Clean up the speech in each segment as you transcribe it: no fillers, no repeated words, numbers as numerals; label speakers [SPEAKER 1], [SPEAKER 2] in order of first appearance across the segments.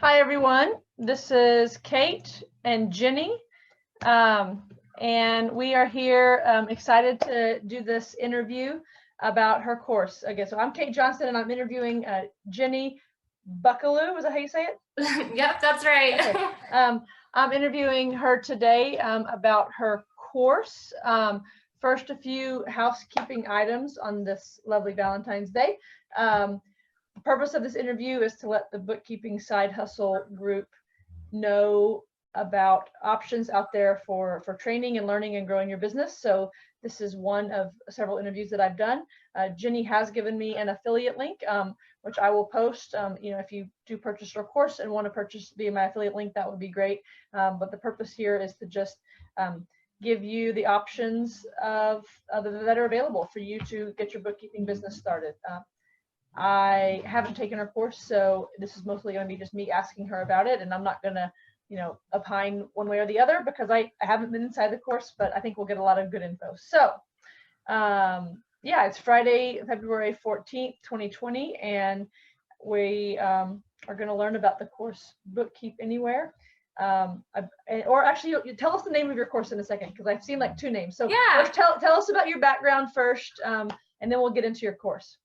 [SPEAKER 1] Hi, everyone. This is Kate and Jenny, and we are here excited to do this interview about her course. Okay, so I'm Kate Johnson, and I'm interviewing Jenny Buckallew. Is that how you say it?
[SPEAKER 2] Yep, that's right.
[SPEAKER 1] Okay. I'm interviewing her today about her course. First, a few housekeeping items on this lovely Valentine's Day. The purpose of this interview is to let the Bookkeeping Side Hustle group know about options out there for training and learning and growing your business. So this is one of several interviews that I've done. Jenny has given me an affiliate link, which I will post. If you do purchase her course and want to purchase via my affiliate link, that would be great. But the purpose here is to just give you the options that are available for you to get your bookkeeping business started. I haven't taken her course, so this is mostly going to be just me asking her about it, and I'm not going to, opine one way or the other because I haven't been inside the course, but I think we'll get a lot of good info. So, yeah, it's Friday, February 14th, 2020, and we are going to learn about the course Bookkeep Anywhere. Or actually, you tell us the name of your course in a second, because I've seen like two names. So
[SPEAKER 2] yeah,
[SPEAKER 1] first, tell us about your background first, and then we'll get into your course.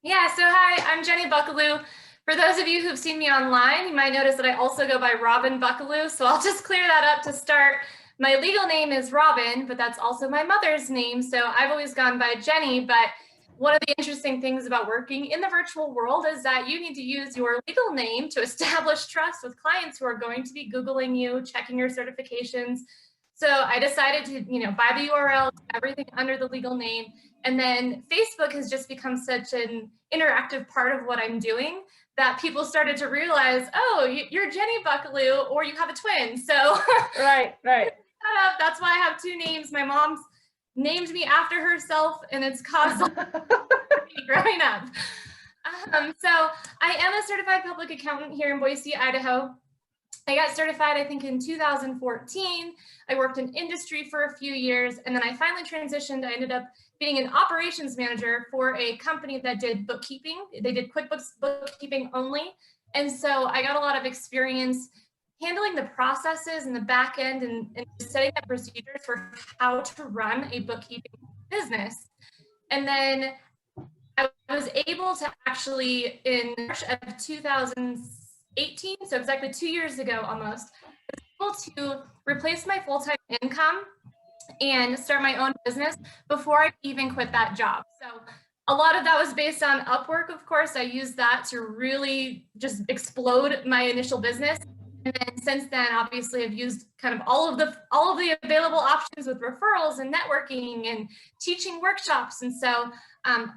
[SPEAKER 2] Yeah, so hi, I'm Jenny Buckallew. For those of you who've seen me online, you might notice that I also go by Robin Buckallew, so I'll just clear that up to start. My legal name is Robin, but that's also my mother's name, so I've always gone by Jenny, but one of the interesting things about working in the virtual world is that you need to use your legal name to establish trust with clients who are going to be Googling you, checking your certifications. So I decided to, buy the URL, everything under the legal name. And then Facebook has just become such an interactive part of what I'm doing that people started to realize, oh, you're Jenny Buckallew, or you have a twin. So
[SPEAKER 1] right.
[SPEAKER 2] That's why I have two names. My mom's named me after herself, and it's caused growing up. So I am a certified public accountant here in Boise, Idaho. I got certified, I think, in 2014. I worked in industry for a few years, and then I finally transitioned. I ended up being an operations manager for a company that did bookkeeping. They did QuickBooks bookkeeping only. And so I got a lot of experience handling the processes in the back end and setting up procedures for how to run a bookkeeping business. And then I was able to actually, in March of 2018, so exactly 2 years ago almost, I was able to replace my full-time income and start my own business before I even quit that job. So a lot of that was based on Upwork, of course. I used that to really just explode my initial business. And then since then, obviously, I've used kind of all of the available options with referrals and networking and teaching workshops. And so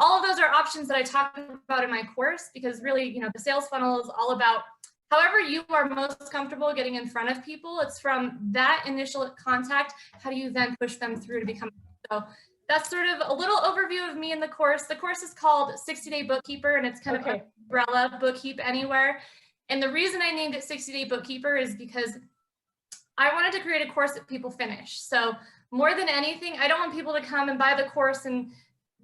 [SPEAKER 2] all of those are options that I talk about in my course, because really, the sales funnel is all about however you are most comfortable getting in front of people. It's from that initial contact, how do you then push them through to become? So that's sort of a little overview of me in the course. The course is called 60-Day Bookkeeper, and it's kind of an umbrella, Bookkeep Anywhere. And the reason I named it 60-Day Bookkeeper is because I wanted to create a course that people finish. So more than anything, I don't want people to come and buy the course and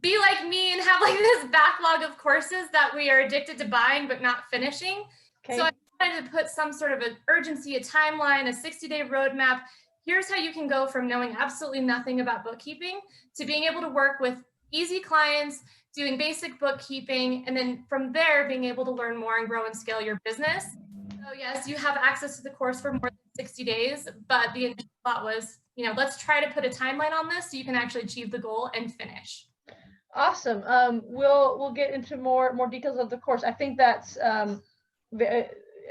[SPEAKER 2] be like me and have like this backlog of courses that we are addicted to buying but not finishing. Okay. So I wanted to put some sort of an urgency, a timeline, a 60-day roadmap. Here's how you can go from knowing absolutely nothing about bookkeeping to being able to work with easy clients, doing basic bookkeeping, and then from there, being able to learn more and grow and scale your business. So yes, you have access to the course for more than 60 days, but the initial thought was, let's try to put a timeline on this so you can actually achieve the goal and finish.
[SPEAKER 1] Awesome. We'll get into more details of the course. I think that's an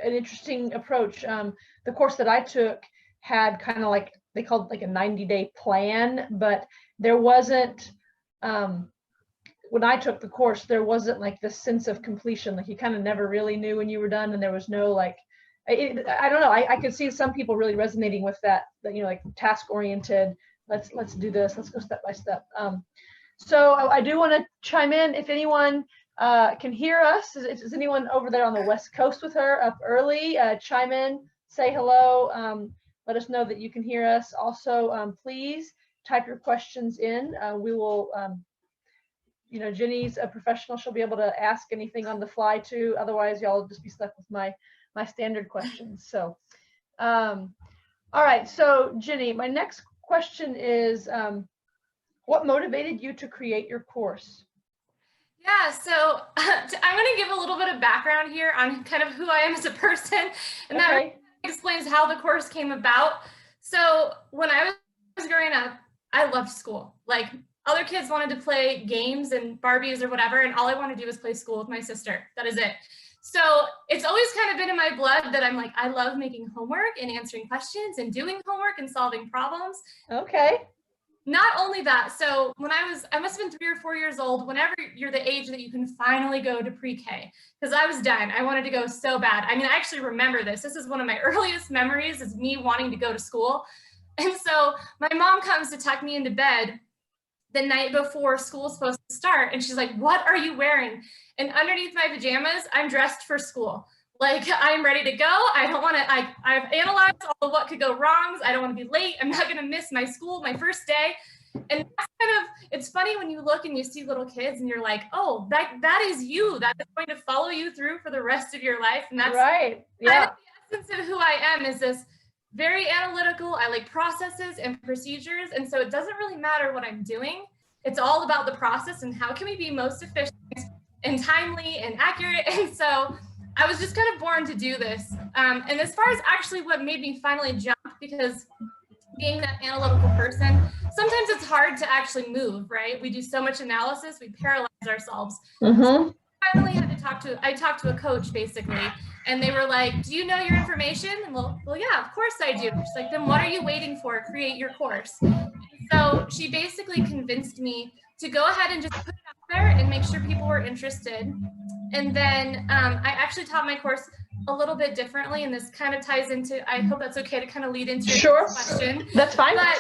[SPEAKER 1] interesting approach. The course that I took had kind of like, they called like a 90-day plan, but there wasn't, when I took the course, there wasn't like this sense of completion. Like you kind of never really knew when you were done, and there was no like, I don't know. I could see some people really resonating with that, like task oriented. Let's do this. Let's go step by step. So I do want to chime in if anyone can hear us. Is anyone over there on the West Coast with her up early? Chime in, say hello. Let us know that you can hear us. Also, please type your questions in. We will, Jenny's a professional. She'll be able to ask anything on the fly too. Otherwise, y'all will just be stuck with my my standard questions. So, all right. So Jenny, my next question is, what motivated you to create your course?
[SPEAKER 2] Yeah, so I'm going to give a little bit of background here on kind of who I am as a person, and that really explains how the course came about. So when I was growing up, I loved school. Like, other kids wanted to play games and Barbies or whatever, and all I wanted to do was play school with my sister. That is it. So it's always kind of been in my blood that I'm like, I love making homework and answering questions and doing homework and solving problems.
[SPEAKER 1] Okay.
[SPEAKER 2] Not only that, so when I must have been 3 or 4 years old, whenever you're the age that you can finally go to pre-K, because I was done. I wanted to go so bad. I mean, I actually remember this. This is one of my earliest memories, is me wanting to go to school. And so my mom comes to tuck me into bed the night before school's supposed to start. And she's like, what are you wearing? And underneath my pajamas, I'm dressed for school. Like, I'm ready to go. I don't want to, I've analyzed all of what could go wrong. I don't want to be late. I'm not going to miss my school, my first day. And that's kind of, it's funny when you look and you see little kids and you're like, oh, that is you. That is going to follow you through for the rest of your life. And that's
[SPEAKER 1] right. Yeah.
[SPEAKER 2] Kind of the essence of who I am, is this very analytical. I like processes and procedures. And so it doesn't really matter what I'm doing. It's all about the process and how can we be most efficient and timely and accurate. And so I was just kind of born to do this. And as far as actually what made me finally jump, because being that analytical person, sometimes it's hard to actually move, right? We do so much analysis, we paralyze ourselves. So I finally had to I talked to a coach basically, and they were like, do you know your information? And well, yeah, of course I do. She's like, then what are you waiting for? Create your course. And so she basically convinced me to go ahead and just put it out there and make sure people were interested. And then I actually taught my course a little bit differently, and this kind of ties into, I hope that's okay to kind of lead into your question.
[SPEAKER 1] That's fine.
[SPEAKER 2] But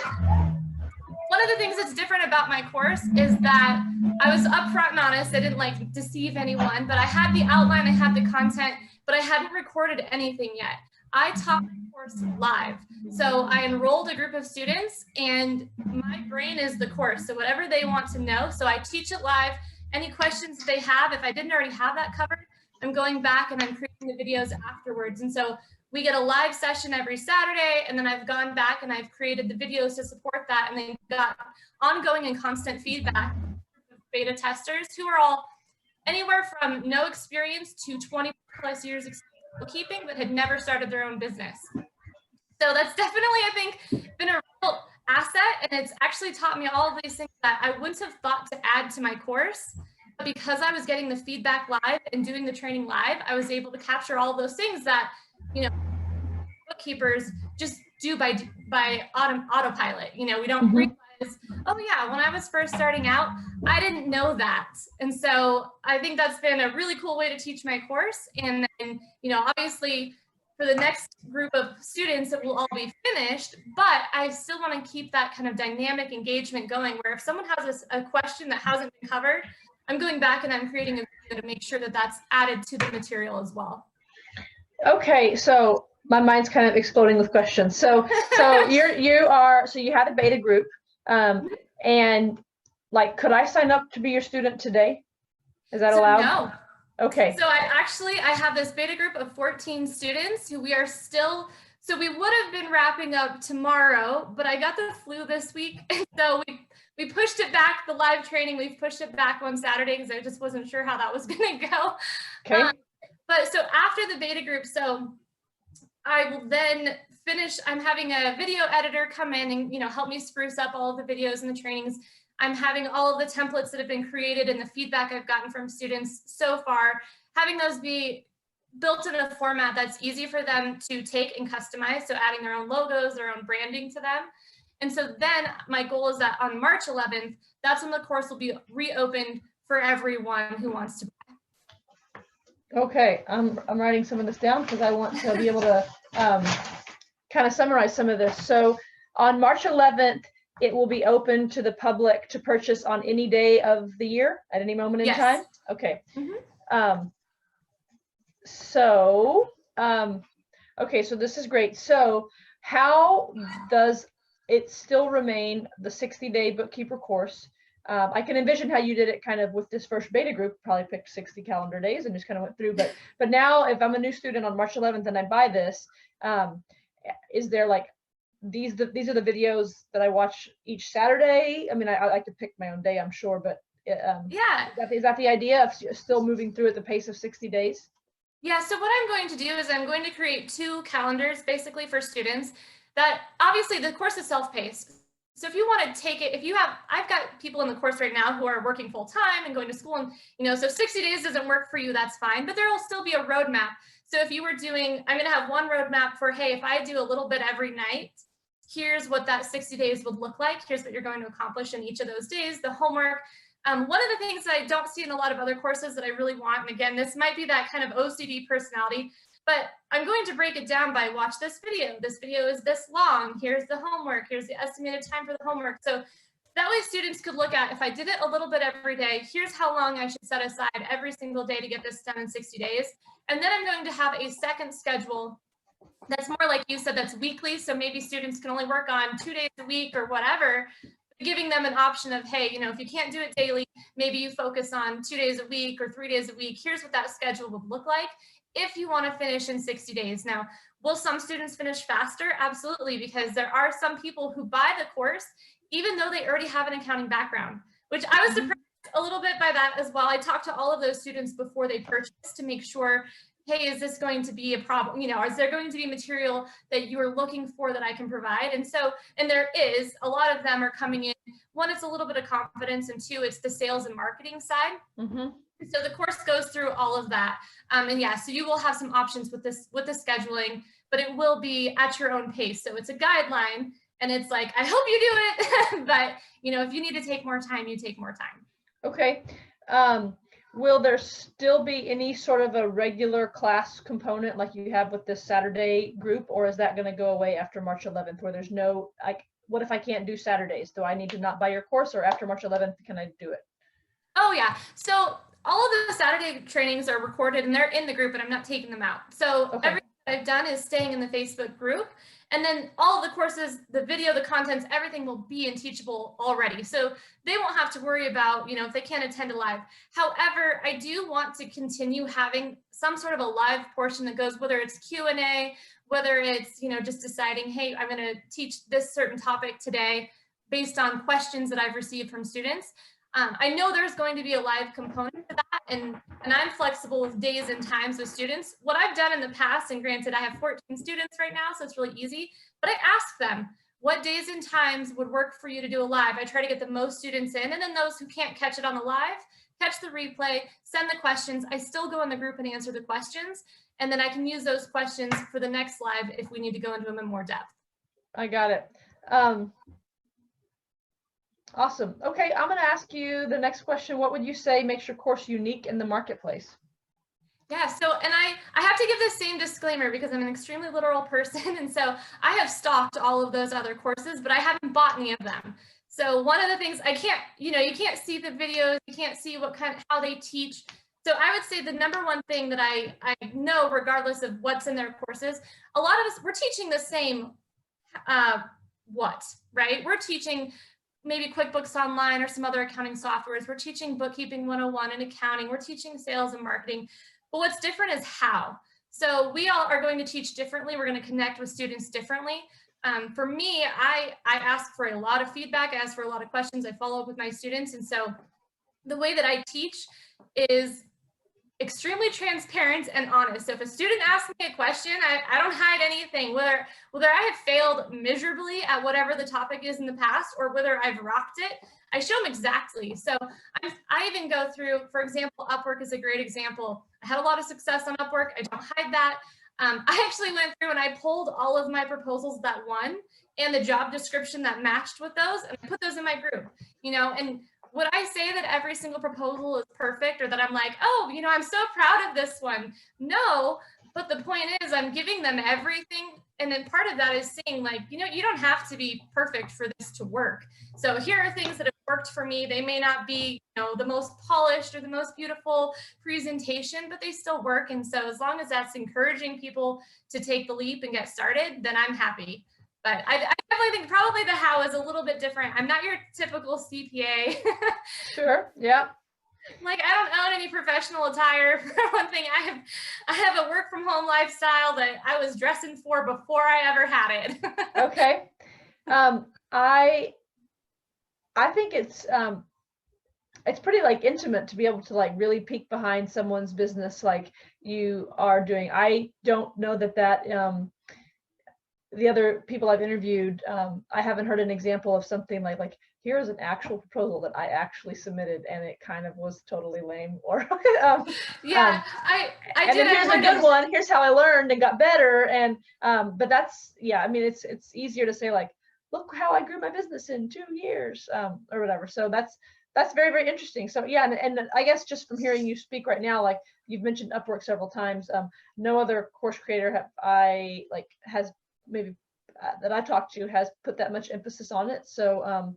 [SPEAKER 2] one of the things that's different about my course is that I was upfront and honest. I didn't like deceive anyone, but I had the outline, I had the content, but I hadn't recorded anything yet. I taught my course live. So I enrolled a group of students, and my brain is the course. So whatever they want to know, so I teach it live. Any questions they have, if I didn't already have that covered, I'm going back and I'm creating the videos afterwards. And so we get a live session every Saturday, and then I've gone back and I've created the videos to support that. And then got ongoing and constant feedback from beta testers who are all anywhere from no experience to 20+ years experience bookkeeping, but had never started their own business. So that's definitely, I think, been a real asset, and it's actually taught me all of these things that I wouldn't have thought to add to my course. But because I was getting the feedback live and doing the training live, I was able to capture all of those things that, you know, bookkeepers just do by autopilot. You know, we don't realize, oh yeah, when I was first starting out, I didn't know that. And so I think that's been a really cool way to teach my course. And then, you know, obviously for the next group of students, it will all be finished, but I still want to keep that kind of dynamic engagement going, where if someone has a question that hasn't been covered, I'm going back and I'm creating a video to make sure that that's added to the material as well.
[SPEAKER 1] Okay, so my mind's kind of exploding with questions. So you have a beta group, and like, could I sign up to be your student today? Is that allowed?
[SPEAKER 2] No.
[SPEAKER 1] Okay.
[SPEAKER 2] So I have this beta group of 14 students who we are still, so we would have been wrapping up tomorrow, but I got the flu this week. And so we pushed it back, the live training, we've pushed it back on Saturday because I just wasn't sure how that was going to go.
[SPEAKER 1] Okay.
[SPEAKER 2] But so after the beta group, so I will then finish, I'm having a video editor come in and, you know, help me spruce up all of the videos and the trainings. I'm having all of the templates that have been created and the feedback I've gotten from students so far, having those be built in a format that's easy for them to take and customize. So adding their own logos, their own branding to them. And so then my goal is that on March 11th, that's when the course will be reopened for everyone who wants to buy.
[SPEAKER 1] Okay, I'm writing some of this down because I want to be able to kind of summarize some of this. So on March 11th, it will be open to the public to purchase on any day of the year at any moment in time? Okay. Okay, so this is great. So how does it still remain the 60-day bookkeeper course? I can envision how you did it kind of with this first beta group, probably picked 60 calendar days and just kind of went through. But now if I'm a new student on March 11th and I buy this, is there like, these are the videos that I watch each Saturday? I mean, I like to pick my own day, I'm sure, but
[SPEAKER 2] Yeah.
[SPEAKER 1] is that the idea of still moving through at the pace of 60 days?
[SPEAKER 2] Yeah, so what I'm going to do is I'm going to create 2 calendars basically for students that obviously the course is self-paced. So if you want to take it, I've got people in the course right now who are working full time and going to school, and so 60 days doesn't work for you, that's fine, but there will still be a roadmap. So if you were doing, I'm going to have one roadmap for, hey, if I do a little bit every night, here's what that 60 days would look like. Here's what you're going to accomplish in each of those days, the homework. One of the things that I don't see in a lot of other courses that I really want, and again, this might be that kind of OCD personality, but I'm going to break it down by watch this video. This video is this long. Here's the homework. Here's the estimated time for the homework. So that way students could look at, if I did it a little bit every day, here's how long I should set aside every single day to get this done in 60 days. And then I'm going to have a second schedule that's more like you said, that's weekly. So maybe students can only work on 2 days a week or whatever, giving them an option of, hey, if you can't do it daily, maybe you focus on 2 days a week or 3 days a week. Here's what that schedule would look like if you want to finish in 60 days. Now, will some students finish faster? Absolutely, because there are some people who buy the course, even though they already have an accounting background, which I was surprised a little bit by that as well. I talked to all of those students before they purchased to make sure, hey, is this going to be a problem? Is there going to be material that you are looking for that I can provide? And there is, a lot of them are coming in. One, it's a little bit of confidence, and 2, it's the sales and marketing side. So the course goes through all of that. And yeah, so you will have some options with the scheduling, but it will be at your own pace. So it's a guideline, and it's like, I hope you do it, but if you need to take more time, you take more time.
[SPEAKER 1] Okay. Will there still be any sort of a regular class component like you have with this Saturday group, or is that going to go away after March 11th, where there's no, like, what if I can't do Saturdays? Do I need to not buy your course, or after March 11th, can I do it?
[SPEAKER 2] Oh yeah. So all of the Saturday trainings are recorded and they're in the group, and I'm not taking them out. So everything that I've done is staying in the Facebook group. And then all of the courses, the video, the contents, everything will be in Teachable already. So they won't have to worry about, if they can't attend a live. However, I do want to continue having some sort of a live portion that goes, whether it's Q&A, whether it's, just deciding, hey, I'm going to teach this certain topic today based on questions that I've received from students. I know there's going to be a live component to that, and I'm flexible with days and times with students. What I've done in the past, and granted I have 14 students right now, so it's really easy, but I ask them, what days and times would work for you to do a live? I try to get the most students in, and then those who can't catch it on the live, catch the replay, send the questions. I still go in the group and answer the questions, and then I can use those questions for the next live if we need to go into them in more depth.
[SPEAKER 1] I got it. Awesome. Okay, I'm going to ask you the next question. What would you say makes your course unique in the marketplace?
[SPEAKER 2] Yeah, so, and I have to give the same disclaimer because I'm an extremely literal person. And so I have stalked all of those other courses, but I haven't bought any of them. So one of the things I can't, you can't see the videos, you can't see how they teach. So I would say the number one thing that I know, regardless of what's in their courses, a lot of us, we're teaching the same, right? We're teaching maybe QuickBooks Online or some other accounting softwares. We're teaching Bookkeeping 101 and accounting. We're teaching sales and marketing. But what's different is how. So we all are going to teach differently. We're going to connect with students differently. For me, I ask for a lot of feedback. I ask for a lot of questions. I follow up with my students. And so the way that I teach is extremely transparent and honest. So if a student asks me a question, I don't hide anything, whether I have failed miserably at whatever the topic is in the past or whether I've rocked it, I show them exactly. So I even go through, for example, Upwork is a great example. I had a lot of success on Upwork. I don't hide that. I actually went through and I pulled all of my proposals that won and the job description that matched with those, and I put those in my group, and would I say that every single proposal is perfect, or that I'm like, oh, I'm so proud of this one? No, but the point is I'm giving them everything. And then part of that is saying, like, you don't have to be perfect for this to work. So here are things that have worked for me. They may not be, the most polished or the most beautiful presentation, but they still work. And so as long as that's encouraging people to take the leap and get started, then I'm happy. But I definitely think probably the how is a little bit different. I'm not your typical CPA.
[SPEAKER 1] Sure. Yeah.
[SPEAKER 2] Like, I don't own any professional attire. For one thing, I have a work from home lifestyle that I was dressing for before I ever had it.
[SPEAKER 1] Okay. I think it's pretty like intimate to be able to like really peek behind someone's business like you are doing. I don't know that the other people I've interviewed, I haven't heard an example of something like here's an actual proposal that I actually submitted and it kind of was totally lame, or
[SPEAKER 2] Yeah, I
[SPEAKER 1] and
[SPEAKER 2] did.
[SPEAKER 1] then here's a good one. Here's how I learned and got better. And but that's, yeah, I mean, it's easier to say like, look how I grew my business in 2 years, or whatever. So that's very, very interesting. So yeah, and I guess just from hearing you speak right now, like you've mentioned Upwork several times. No other course creator has maybe that I talked to has put that much emphasis on it. So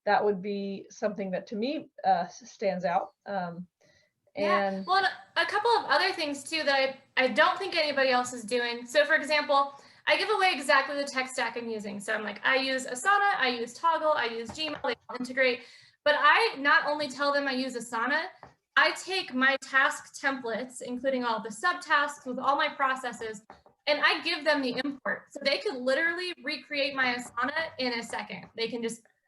[SPEAKER 1] that would be something that to me stands out.
[SPEAKER 2] Yeah, well, and a couple of other things too that I don't think anybody else is doing. So for example, I give away exactly the tech stack I'm using. So I'm like, I use Asana, I use Toggle, I use Gmail, they all integrate. But I not only tell them I use Asana, I take my task templates, including all the subtasks with all my processes, and I give them the import. So they could literally recreate my Asana in a second.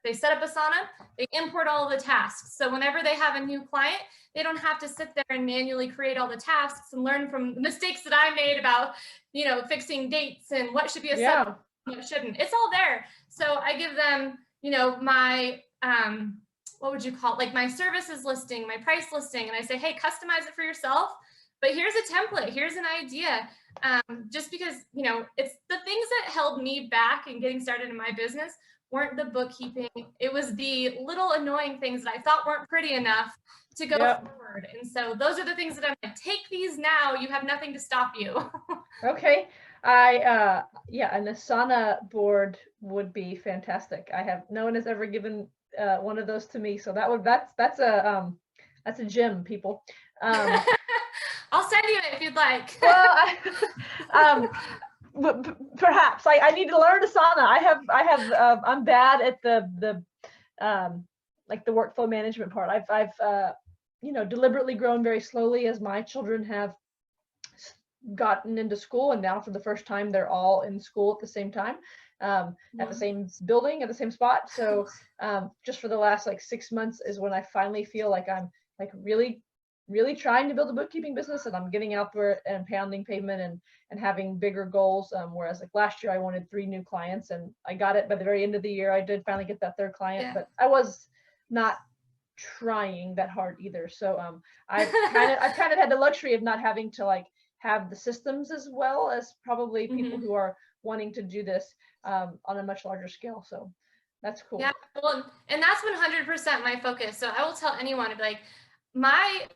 [SPEAKER 2] They set up Asana, they import all of the tasks. So whenever they have a new client, they don't have to sit there and manually create all the tasks and learn from the mistakes that I made about, fixing dates and what should be a sub, what shouldn't. It's all there. So I give them, my, what would you call it? Like my services listing, my price listing, and I say, hey, customize it for yourself. But here's a template, here's an idea. Just because, it's the things that held me back in getting started in my business weren't the bookkeeping. It was the little annoying things that I thought weren't pretty enough to go forward. And so those are the things that I'm like, take these now, you have nothing to stop you.
[SPEAKER 1] Okay. An Asana board would be fantastic. No one has ever given one of those to me. So that's a gem, people.
[SPEAKER 2] I'll send you it if you'd like.
[SPEAKER 1] Well, perhaps I need to learn Asana. I'm bad at the like the workflow management part. I've deliberately grown very slowly as my children have gotten into school, and now for the first time they're all in school at the same time, at the same building, at the same spot. So just for the last 6 months is when I finally feel like I'm really trying to build a bookkeeping business, and I'm getting out there and pounding pavement and having bigger goals. Whereas last year I wanted 3 new clients, and I got it by the very end of the year. I did finally get that 3rd client, but I was not trying that hard either. So I've kind of had the luxury of not having to have the systems as well as probably people who are wanting to do this on a much larger scale. So that's cool.
[SPEAKER 2] Yeah, well, and that's 100% my focus. So I will tell anyone, my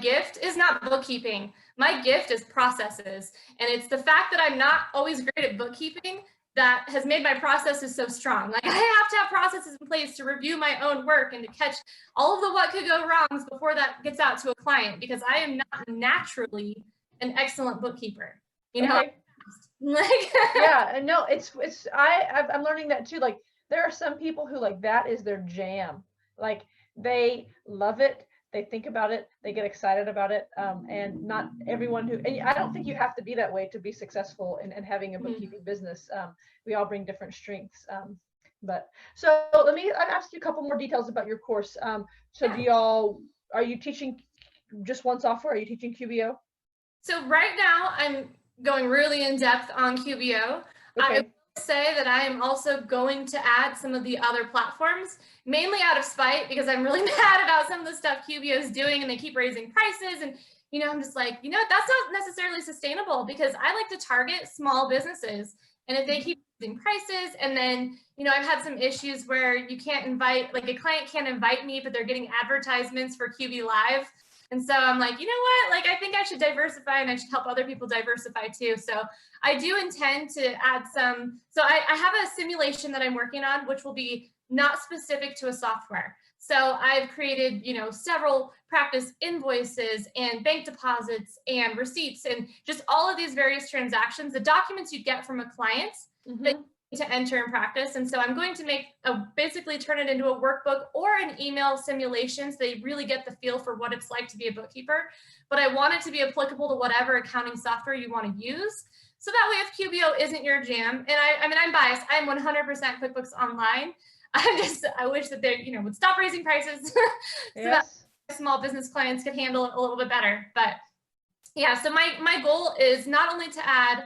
[SPEAKER 2] gift is not bookkeeping. My gift is processes. And it's the fact that I'm not always great at bookkeeping that has made my processes so strong. Like, I have to have processes in place to review my own work and to catch all of the what could go wrongs before that gets out to a client, because I am not naturally an excellent bookkeeper.
[SPEAKER 1] Okay. Yeah, and no, I'm learning that too. There are some people who that is their jam. They love it. They think about it, they get excited about it, and not everyone and I don't think you have to be that way to be successful in having a bookkeeping business. We all bring different strengths. But so let me ask you a couple more details about your course. Are you teaching just one software? Are you teaching QBO?
[SPEAKER 2] So right now I'm going really in depth on QBO.
[SPEAKER 1] Okay.
[SPEAKER 2] I would say that I am also going to add some of the other platforms, mainly out of spite, because I'm really mad about some of the stuff QBO is doing, and they keep raising prices. And, I'm just like, that's not necessarily sustainable, because I like to target small businesses. And if they keep raising prices, and then, I've had some issues where you can't invite, a client can't invite me, but they're getting advertisements for QB Live. And so I'm like, you know what? I think I should diversify, and I should help other people diversify too. So I do intend to add some. So I have a simulation that I'm working on, which will be not specific to a software. So I've created, several practice invoices and bank deposits and receipts and just all of these various transactions, the documents you get from a client. that you need to enter and practice. And so I'm going to basically turn it into a workbook or an email simulation so they really get the feel for what it's like to be a bookkeeper. But I want it to be applicable to whatever accounting software you want to use. So that way, if QBO isn't your jam, and I mean, I'm biased, I'm 100% QuickBooks Online. I wish that they, would stop raising prices so that small business clients could handle it a little bit better. But yeah, so my goal is not only to add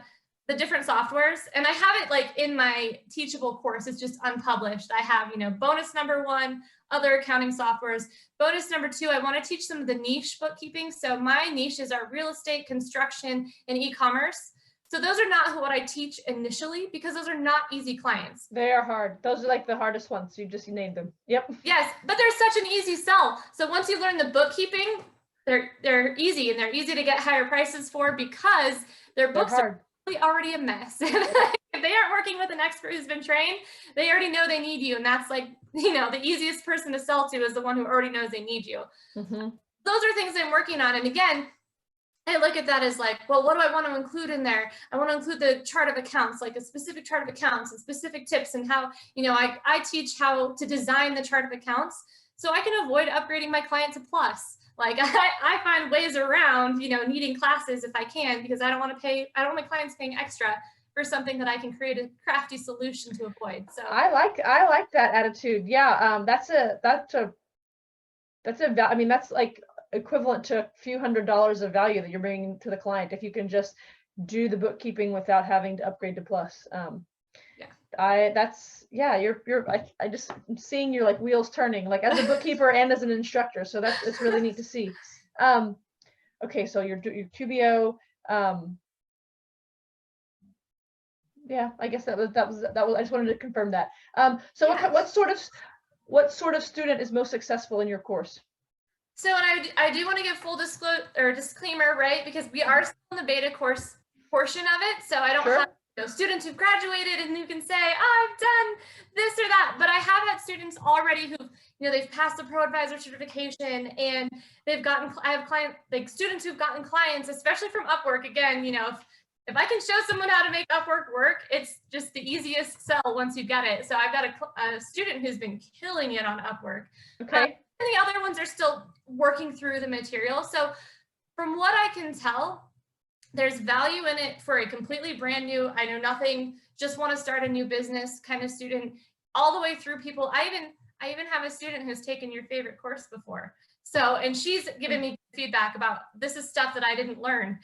[SPEAKER 2] the different softwares, and I have it like in my teachable course, it's just unpublished. I have, bonus number 1, other accounting softwares. Bonus number 2, I want to teach them the niche bookkeeping. So my niches are real estate, construction, and e-commerce. So those are not what I teach initially because those are not easy clients.
[SPEAKER 1] They are hard. Those are like the hardest ones. You named them. Yep.
[SPEAKER 2] Yes, but they're such an easy sell. So once you learn the bookkeeping, they're easy, and they're easy to get higher prices for because their books are really already a mess. If they aren't working with an expert who's been trained, they already know they need you. And that's like, the easiest person to sell to is the one who already knows they need you. Those are things I'm working on. And again, I look at that as like, well, what do I want to include in there? I want to include the chart of accounts, like a specific chart of accounts and specific tips and how, I teach how to design the chart of accounts so I can avoid upgrading my client to Plus. Like I find ways around, needing classes if I can, because I don't want my clients paying extra for something that I can create a crafty solution to avoid. So
[SPEAKER 1] I like that attitude. Yeah. That's like equivalent to a few $100s of value that you're bringing to the client if you can just do the bookkeeping without having to upgrade to Plus. I just I'm seeing your like wheels turning, like as a bookkeeper and as an instructor. So it's really neat to see. Okay, so your QBO. Yeah, I guess that was. I just wanted to confirm that. So what sort of student is most successful in your course?
[SPEAKER 2] So, and I do want to give full disclaimer, right? Because we are still in the beta course portion of it. So I don't have students who've graduated and who can say, oh, I've done this or that. But I have had students already who, they've passed the Pro Advisor certification and I have students who've gotten clients, especially from Upwork. Again, if I can show someone how to make Upwork work, it's just the easiest sell once you get it. So I've got a student who's been killing it on Upwork.
[SPEAKER 1] Okay.
[SPEAKER 2] And the other ones are still working through the material. So from what I can tell, there's value in it for a completely brand new, I know nothing, just want to start a new business kind of student, all the way through people. I even have a student who's taken your favorite course before. So, and she's given me feedback about this is stuff that I didn't learn.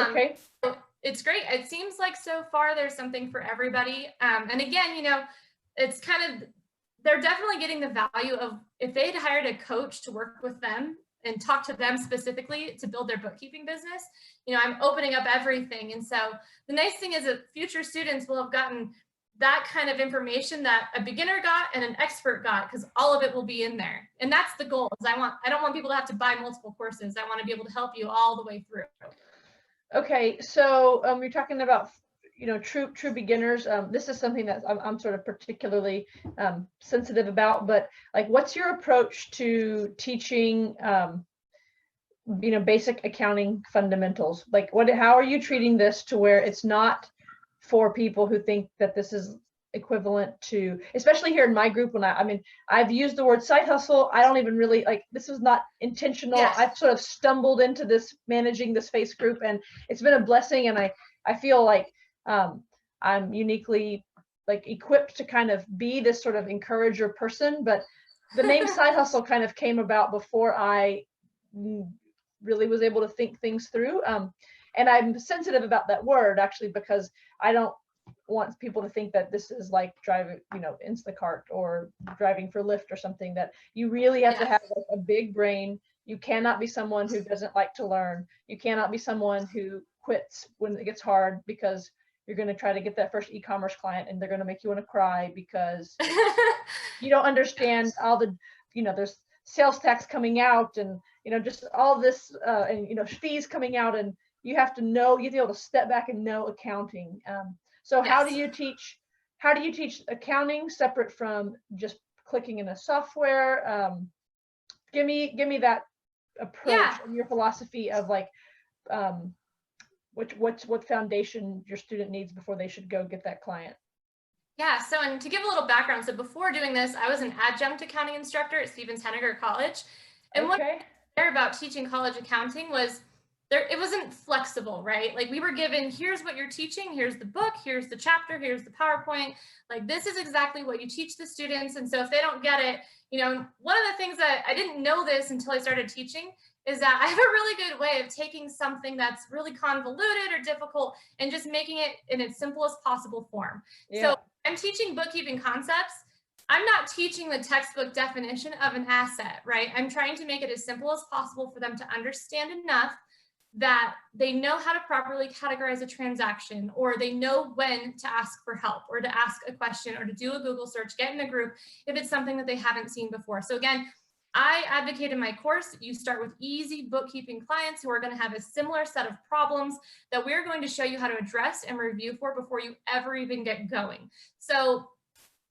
[SPEAKER 1] Okay.
[SPEAKER 2] So it's great. It seems like so far there's something for everybody. And again, it's kind of, they're definitely getting the value of if they'd hired a coach to work with them and talk to them specifically to build their bookkeeping business, I'm opening up everything. And so the nice thing is that future students will have gotten that kind of information that a beginner got and an expert got, because all of it will be in there. And that's the goal. Is I don't want people to have to buy multiple courses. I want to be able to help you all the way through.
[SPEAKER 1] Okay, so you're talking about true beginners. This is something that I'm sort of particularly sensitive about, but like, what's your approach to teaching basic accounting fundamentals? Like how are you treating this to where it's not for people who think that this is equivalent to, especially here in my group, when I've used the word side hustle. I don't even really this was not intentional.
[SPEAKER 2] Yes.
[SPEAKER 1] I've sort of stumbled into this, managing this face group, and it's been a blessing. And I feel like I'm uniquely equipped to kind of be this sort of encourager person, but the name side hustle kind of came about before I really was able to think things through. And I'm sensitive about that word actually, because I don't want people to think that this is like driving, Instacart or driving for Lyft or something, that you really have to have a big brain. You cannot be someone who doesn't like to learn. You cannot be someone who quits when it gets hard because you're going to try to get that first e-commerce client and they're going to make you want to cry because you don't understand all the, there's sales tax coming out and, just all this, and, fees coming out, and you have to be able to step back and know accounting. So how do you teach accounting separate from just clicking in a software? Give me that approach and your philosophy of what foundation your student needs before they should go get that client.
[SPEAKER 2] Yeah, so and to give a little background, so before doing this, I was an adjunct accounting instructor at Stevens-Henniger College. And what I care about teaching college accounting was it wasn't flexible, right? Like we were given, here's what you're teaching, here's the book, here's the chapter, here's the PowerPoint, like this is exactly what you teach the students. And so if they don't get it, you know, one of the things that I didn't know this until I started teaching is that I have a really good way of taking something that's really convoluted or difficult and just making it in its simplest possible form. Yeah. So I'm teaching bookkeeping concepts. I'm not teaching the textbook definition of an asset, right? I'm trying to make it as simple as possible for them to understand enough that they know how to properly categorize a transaction, or they know when to ask for help or to ask a question or to do a Google search, get in a group if it's something that they haven't seen before. So again, I advocate in my course, you start with easy bookkeeping clients who are going to have a similar set of problems that we're going to show you how to address and review for before you ever even get going. So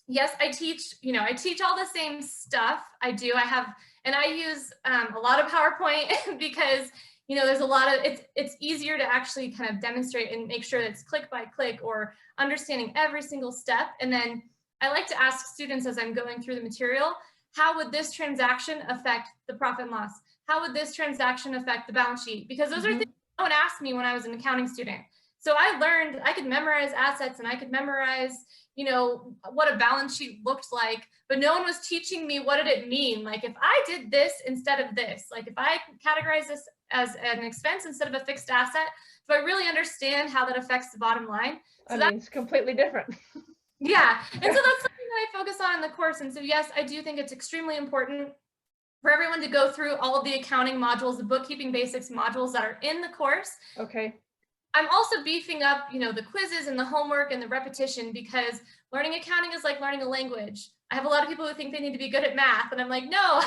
[SPEAKER 2] yes, I teach, you know, I teach all the same stuff. I use a lot of PowerPoint because, you know, there's a lot of, it's easier to actually kind of demonstrate and make sure that it's click by click or understanding every single step. And then I like to ask students as I'm going through the material, how would this transaction affect the profit and loss? How would this transaction affect the balance sheet? Because those are things no one asked me when I was an accounting student. So I learned I could memorize assets and I could memorize, you know, what a balance sheet looked like, but no one was teaching me what did it mean? Like if I did this instead of this, like if I categorize this as an expense instead of a fixed asset, do I really understand how that affects the bottom line? So
[SPEAKER 1] I mean, it's completely different.
[SPEAKER 2] Yeah, and so that's something that I focus on in the course. And so yes, I do think it's extremely important for everyone to go through all of the accounting modules, the bookkeeping basics modules that are in the course.
[SPEAKER 1] Okay. I'm
[SPEAKER 2] also beefing up, you know, the quizzes and the homework and the repetition, because learning accounting is like learning a language. I have a lot of people who think they need to be good at math, and I'm like, no,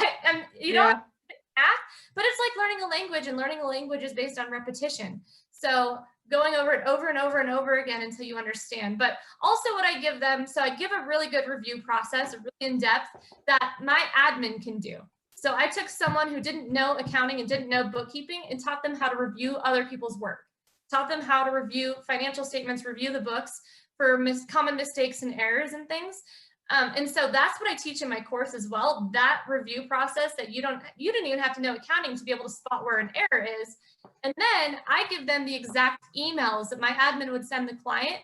[SPEAKER 2] you don't have to be good at math, but it's like learning a language, and learning a language is based on repetition. So going over it over and over and over again until you understand. But also what I give them, so I give a really good review process, really in depth, that my admin can do. So I took someone who didn't know accounting and didn't know bookkeeping and taught them how to review other people's work. Taught them how to review financial statements, review the books for common mistakes and errors and things. And so that's what I teach in my course as well, that review process that you didn't even have to know accounting to be able to spot where an error is. And then I give them the exact emails that my admin would send the client.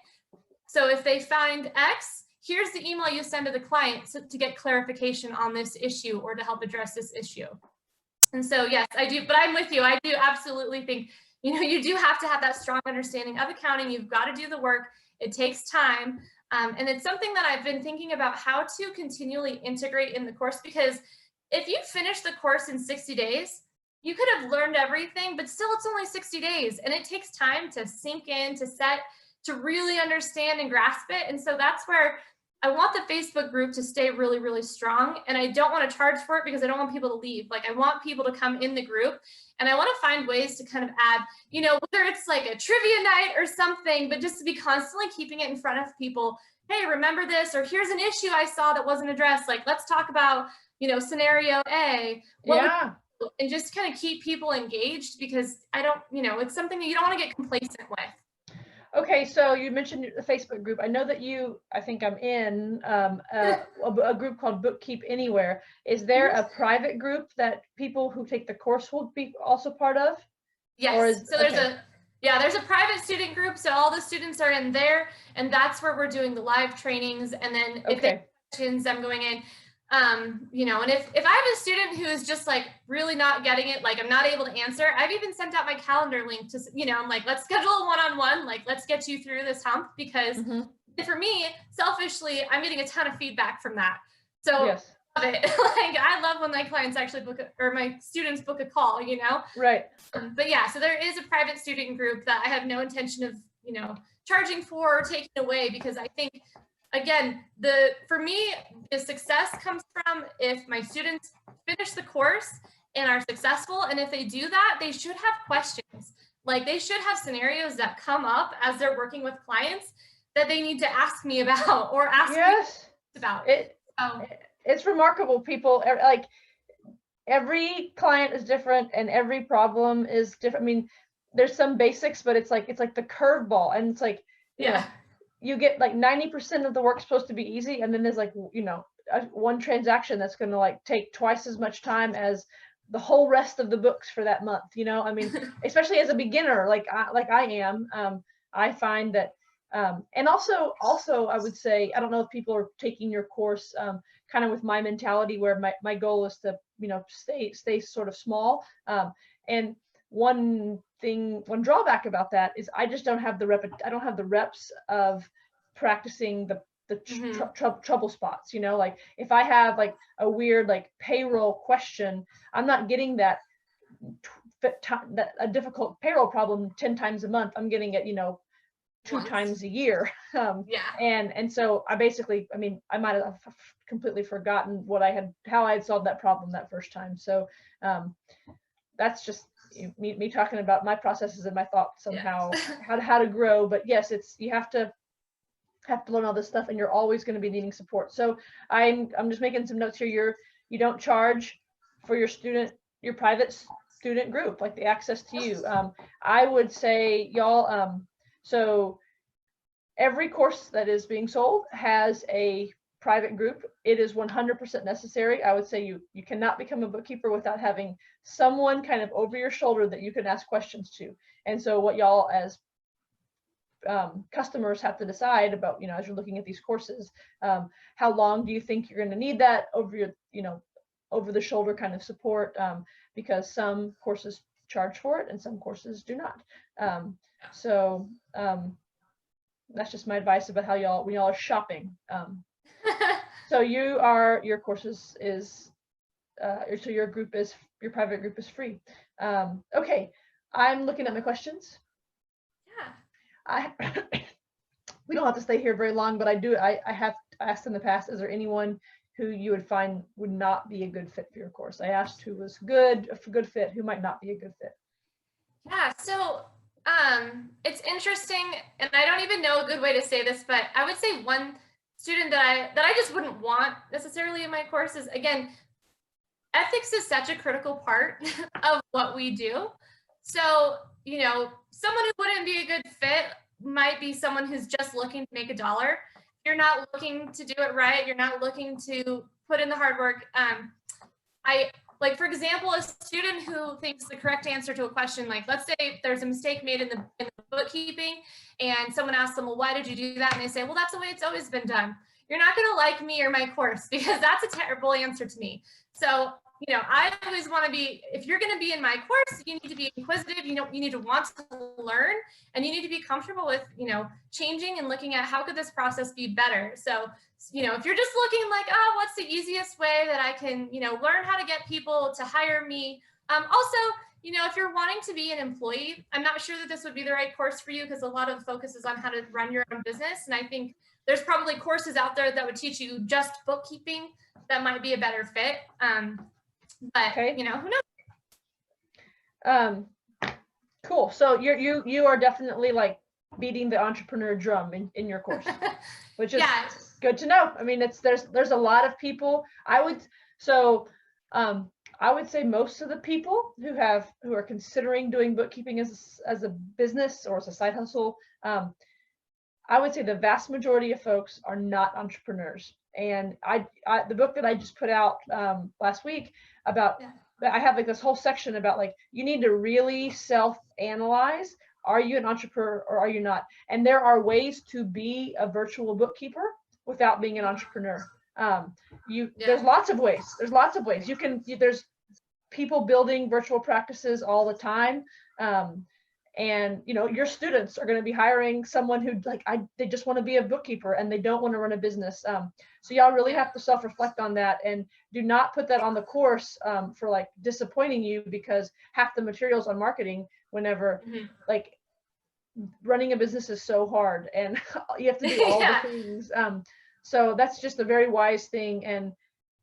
[SPEAKER 2] So if they find X, here's the email you send to the client to get clarification on this issue or to help address this issue. And so, yes, I do, but I'm with you. I do absolutely think, you know, you do have to have that strong understanding of accounting. You've got to do the work. It takes time. And it's something that I've been thinking about how to continually integrate in the course, because if you finish the course in 60 days, you could have learned everything, but still it's only 60 days. And it takes time to sink in, to really understand and grasp it. And so that's where I want the Facebook group to stay really, really strong. And I don't want to charge for it because I don't want people to leave. Like I want people to come in the group, and I want to find ways to kind of add, you know, whether it's like a trivia night or something, but just to be constantly keeping it in front of people. Hey, remember this? Or here's an issue I saw that wasn't addressed. Like, let's talk about, you know, scenario A. And just kind of keep people engaged, because I don't, you know, it's something that you don't want to get complacent with.
[SPEAKER 1] Okay, so you mentioned the Facebook group. I know that I think I'm in a group called Bookkeep Anywhere. Is there a private group that people who take the course will be also part of?
[SPEAKER 2] Yes, so there's a private student group. So all the students are in there, and that's where we're doing the live trainings. And then if they have questions, I'm going in. You know, and if I have a student who is just like really not getting it, like I'm not able to answer, I've even sent out my calendar link to, you know, I'm like, let's schedule a one-on-one, like let's get you through this hump, because for me, selfishly, I'm getting a ton of feedback from that. So yes. I love it. Like I love when my clients actually my students book a call, you know?
[SPEAKER 1] Right.
[SPEAKER 2] But yeah, so there is a private student group that I have no intention of, you know, charging for or taking away, because I think, again, for me, the success comes from if my students finish the course and are successful. And if they do that, they should have questions. Like they should have scenarios that come up as they're working with clients that they need to ask me about or ask me about.
[SPEAKER 1] It's remarkable. People, like every client is different and every problem is different. I mean, there's some basics, but it's like the curveball, and it's like, you know, you get like 90% of the work supposed to be easy, and then there's like, you know, one transaction that's going to like take twice as much time as the whole rest of the books for that month. You know, I mean, especially as a beginner, like I am, I find that, and also I would say, I don't know if people are taking your course kind of with my mentality, where my goal is to, you know, stay sort of small. And one drawback about that is I just don't have the reps of practicing the trouble spots. You know, like if I have like a weird like payroll question, I'm not getting that a difficult payroll problem 10 times a month. I'm getting it, you know, 2 times a year. And so I basically, I mean, I might have completely forgotten how I had solved that problem that first time. So that's just me talking about my processes and my thoughts on how to grow. But yes, you have to learn all this stuff, and you're always going to be needing support. So I'm just making some notes here. You don't charge for your private student group, like the access to you. I would say y'all, so every course that is being sold has a private group. It is 100% necessary. I would say you cannot become a bookkeeper without having someone kind of over your shoulder that you can ask questions to. And so what y'all as customers have to decide about, you know, as you're looking at these courses, how long do you think you're going to need that over your, you know, over the shoulder kind of support, because some courses charge for it and some courses do not. So that's just my advice about how when y'all are shopping. So your courses is, so your private group is free. Okay, I'm looking at my questions. We don't have to stay here very long, but I have asked in the past, is there anyone who you would find would not be a good fit for your course? I asked who was a good fit, who might not be a good fit.
[SPEAKER 2] Yeah, so it's interesting, and I don't even know a good way to say this, but I would say one student that I just wouldn't want necessarily in my course is, again, ethics is such a critical part of what we do. So, you know, someone who wouldn't be a good fit might be someone who's just looking to make $1. You're not looking to do it right. You're not looking to put in the hard work. Like, for example, a student who thinks the correct answer to a question, like, let's say there's a mistake made in the bookkeeping, and someone asks them, well, why did you do that? And they say, well, that's the way it's always been done. You're not going to like me or my course, because that's a terrible answer to me. So, you know, I always want to be, if you're going to be in my course, you need to be inquisitive, you need to want to learn, and you need to be comfortable with, you know, changing and looking at how could this process be better. So, you know, if you're just looking like, oh, what's the easiest way that I can, you know, learn how to get people to hire me. Also, you know, if you're wanting to be an employee, I'm not sure that this would be the right course for you, because a lot of the focus is on how to run your own business. And I think there's probably courses out there that would teach you just bookkeeping that might be a better fit. But okay, you know, who
[SPEAKER 1] knows? Cool. So you are definitely like beating the entrepreneur drum in your course, which is good to know. I mean, there's a lot of people. I would say most of the people who are considering doing bookkeeping as a business or as a side hustle, I would say the vast majority of folks are not entrepreneurs. And the book that I just put out last week about, I have like this whole section about like, you need to really self-analyze. Are you an entrepreneur or are you not? And there are ways to be a virtual bookkeeper without being an entrepreneur. There's lots of ways. There's people building virtual practices all the time. And you know, your students are going to be hiring someone who they just want to be a bookkeeper and they don't want to run a business. So y'all really have to self-reflect on that, and do not put that on the course for like disappointing you, because half the materials on marketing, whenever like running a business is so hard and you have to do all the things. So that's just a very wise thing. And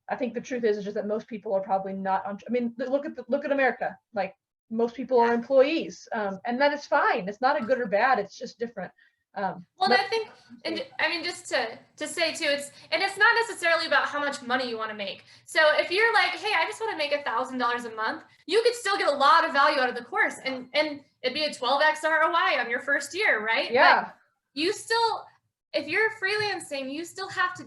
[SPEAKER 1] I think the truth is just that most people are probably not. I mean, look at America. Like, most people are employees, and that is fine. It's not a good or bad. It's just different.
[SPEAKER 2] Well, I think, and I mean, just to say too, it's not necessarily about how much money you want to make. So if you're like, hey, I just want to make $1,000 a month, you could still get a lot of value out of the course, and it'd be a 12x ROI on your first year, right?
[SPEAKER 1] Yeah.
[SPEAKER 2] But you still, if you're freelancing, you still have to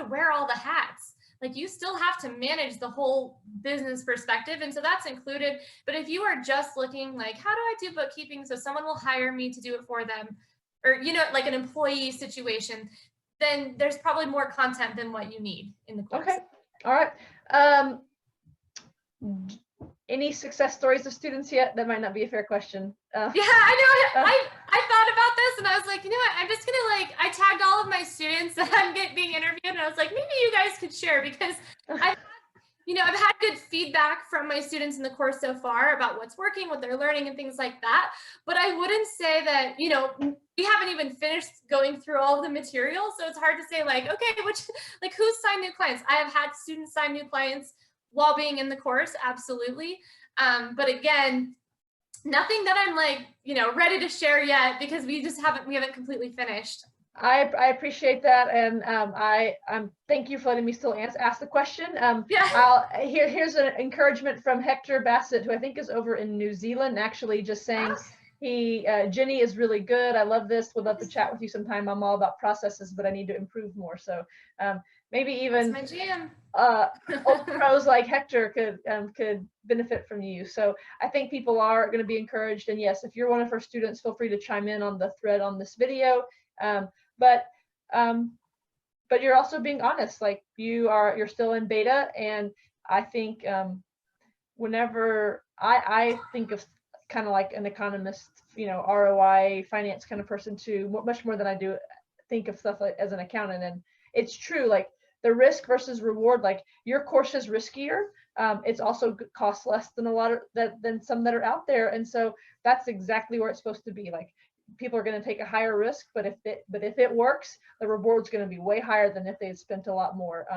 [SPEAKER 2] wear all the hats. Like you still have to manage the whole business perspective. And so that's included. But if you are just looking like, how do I do bookkeeping so someone will hire me to do it for them, or, you know, like an employee situation, then there's probably more content than what you need in the course.
[SPEAKER 1] Okay. All right. Any success stories of students yet? That might not be a fair question.
[SPEAKER 2] Yeah, I know. I thought about this and I was like, you know what? I'm just gonna like, I tagged all of my students that I'm being interviewed, and I was like, maybe you guys could share, because I've had good feedback from my students in the course so far about what's working, what they're learning, and things like that. But I wouldn't say that, you know, we haven't even finished going through all the material, so it's hard to say like, okay, who's signed new clients? I have had students sign new clients while being in the course, absolutely. But again, nothing that I'm like, you know, ready to share yet, because we haven't completely finished.
[SPEAKER 1] I appreciate that, and I thank you for letting me still ask the question.
[SPEAKER 2] Yeah.
[SPEAKER 1] Here's an encouragement from Hector Bassett, who I think is over in New Zealand, actually just saying, Jenny is really good. I love this. Would love to chat with you sometime. I'm all about processes, but I need to improve more. So maybe even
[SPEAKER 2] that's my jam.
[SPEAKER 1] Old pros like Hector could benefit from you. So I think people are going to be encouraged. And yes, if you're one of our students, feel free to chime in on the thread on this video. But you're also being honest. Like you're still in beta, and I think whenever I think of kind of like an economist, you know, ROI finance kind of person too, much more than I do think of stuff like as an accountant. And it's true, like the risk versus reward, like your course is riskier. It's also costs less than a lot of than some that are out there. And so that's exactly where it's supposed to be. Like people are going to take a higher risk, but if it works, the reward's going to be way higher than if they had spent a lot more,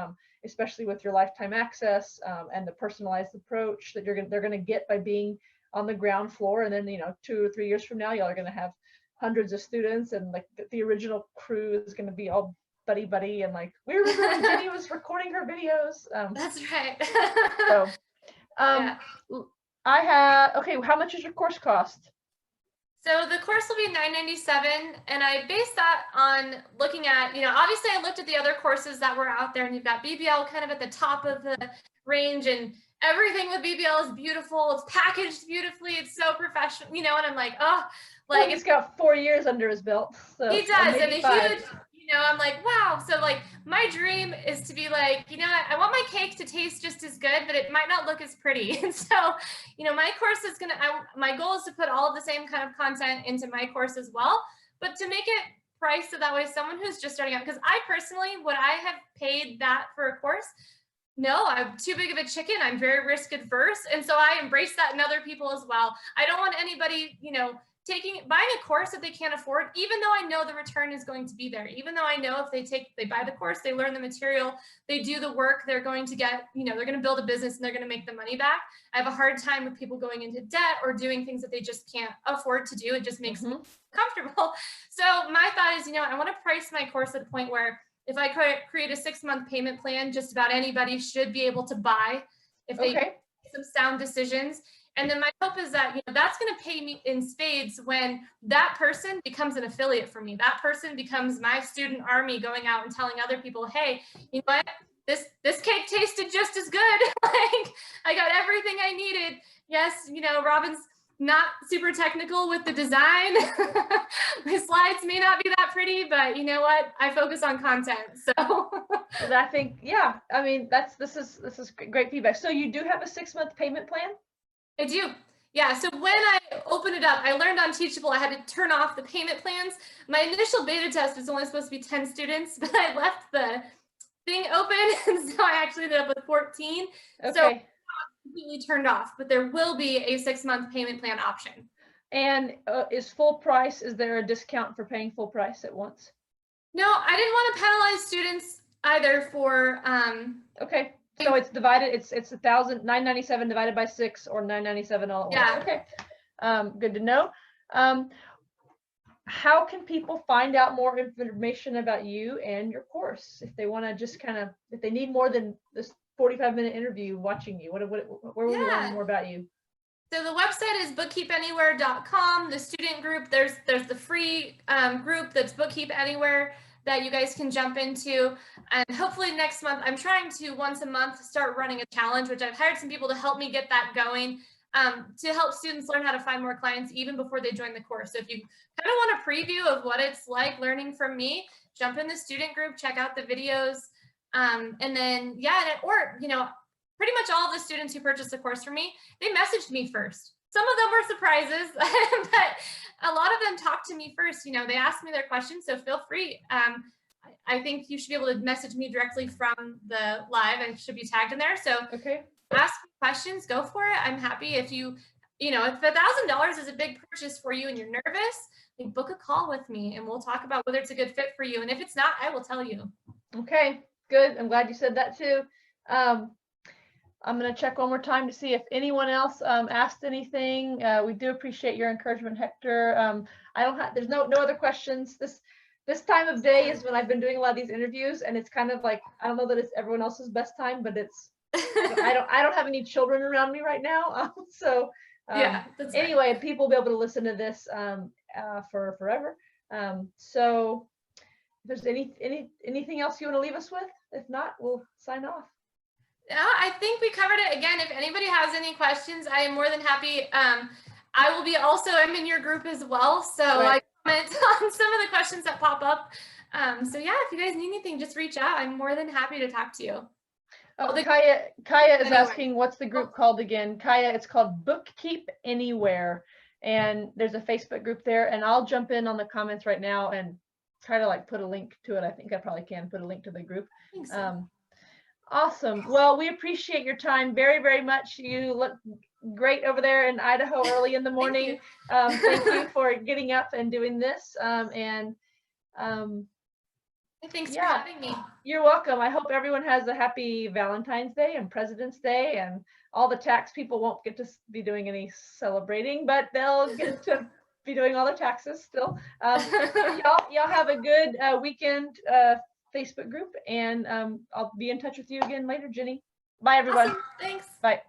[SPEAKER 1] especially with your lifetime access and the personalized approach that they're going to get by being on the ground floor. And then, you know, 2 or 3 years from now, y'all are going to have hundreds of students, and like the original crew is going to be all buddy and like, we remember when Jenny was recording her videos.
[SPEAKER 2] That's right.
[SPEAKER 1] So
[SPEAKER 2] Yeah.
[SPEAKER 1] Okay, how much does your course cost?
[SPEAKER 2] So the course will be $9.97, and I based that on looking at, you know, obviously I looked at the other courses that were out there, and you've got BBL kind of at the top of the range, and everything with BBL is beautiful. It's packaged beautifully. It's so professional, you know, and I'm like, oh, like
[SPEAKER 1] well, he's got 4 years under his belt. So,
[SPEAKER 2] he does, and a
[SPEAKER 1] 5.
[SPEAKER 2] huge, you know, I'm like, wow. So like my dream is to be like, you know, I want my cake to taste just as good, but it might not look as pretty. And so, you know, my course is my goal is to put all of the same kind of content into my course as well, but to make it priced so that way someone who's just starting out, because I personally, would I have paid that for a course? No, I'm too big of a chicken. I'm very risk adverse. And so I embrace that in other people as well. I don't want anybody, you know, buying a course that they can't afford, even though I know the return is going to be there, even though I know if they buy the course, they learn the material, they do the work, they're going to get, you know, they're going to build a business and they're going to make the money back. I have a hard time with people going into debt or doing things that they just can't afford to do. It just makes me comfortable. So my thought is, you know, I want to price my course at a point where if I create a 6-month payment plan, just about anybody should be able to buy if they make some sound decisions. And then my hope is that, you know, that's going to pay me in spades when that person becomes an affiliate for me. That person becomes my student army going out and telling other people, hey, you know what? This cake tasted just as good. Like I got everything I needed. Yes, you know, Robin's not super technical with the design. My slides may not be that pretty, but you know what? I focus on content. So
[SPEAKER 1] I think, yeah, I mean, this is great feedback. So you do have a 6-month payment plan?
[SPEAKER 2] I do. Yeah. So when I opened it up, I learned on Teachable, I had to turn off the payment plans. My initial beta test was only supposed to be 10 students, but I left the thing open. And so I actually ended up with 14.
[SPEAKER 1] Okay.
[SPEAKER 2] So it's completely turned off, but there will be a 6-month payment plan option.
[SPEAKER 1] And is full price, is there a discount for paying full price at once?
[SPEAKER 2] No, I didn't want to penalize students either for,
[SPEAKER 1] okay. So it's divided, it's $997 divided by 6 or $997 all at once. Okay. Good to know. How can people find out more information about you and your course if they want to just if they need more than this 45-minute interview watching you? Where will we learn more about you?
[SPEAKER 2] So the website is bookkeepanywhere.com. The student group, there's the free group that's Bookkeep Anywhere. that you guys can jump into. And hopefully next month, I'm trying to once a month start running a challenge, which I've hired some people to help me get that going, to help students learn how to find more clients even before they join the course. So if you kind of want a preview of what it's like learning from me, jump in the student group, check out the videos. And then, yeah, or, you know, pretty much all of the students who purchased the course from me, they messaged me first. Some of them were surprises, but a lot of them talked to me first. You know, they asked me their questions, so feel free. I think you should be able to message me directly from the live. I should be tagged in there. So
[SPEAKER 1] Okay.
[SPEAKER 2] Ask me questions, go for it. I'm happy if you know, if $1,000 is a big purchase for you and you're nervous, like book a call with me and we'll talk about whether it's a good fit for you. And if it's not, I will tell you.
[SPEAKER 1] Okay, good. I'm glad you said that too. I'm going to check one more time to see if anyone else asked anything. We do appreciate your encouragement, Hector. I don't have, there's no other questions. This time of day is when I've been doing a lot of these interviews, and it's kind of like, I don't know that it's everyone else's best time, but it's, I don't have any children around me right now.
[SPEAKER 2] Yeah, that's
[SPEAKER 1] anyway, right. People will be able to listen to this for forever. So if there's anything else you want to leave us with, if not, we'll sign off.
[SPEAKER 2] Yeah, I think we covered it. Again, if anybody has any questions, I am more than happy. I will be also, I'm in your group as well. So
[SPEAKER 1] right.
[SPEAKER 2] I comment on some of the questions that pop up. So yeah, if you guys need anything, just reach out. I'm more than happy to talk to you.
[SPEAKER 1] Kaya is asking, what's the group called again? Kaya, it's called Bookkeep Anywhere. And there's a Facebook group there, and I'll jump in on the comments right now and try to like put a link to it. I think I probably can put a link to the group.
[SPEAKER 2] I think so.
[SPEAKER 1] Awesome. Well, we appreciate your time very, very much. You look great over there in Idaho early in the morning. Thank you for getting up and doing this.
[SPEAKER 2] Thanks for having me.
[SPEAKER 1] You're welcome. I hope everyone has a happy Valentine's Day and President's Day, and all the tax people won't get to be doing any celebrating, but they'll get to be doing all their taxes still. Y'all have a good weekend Facebook group, and I'll be in touch with you again later, Jenny. Bye, everyone.
[SPEAKER 2] Awesome. Thanks.
[SPEAKER 1] Bye.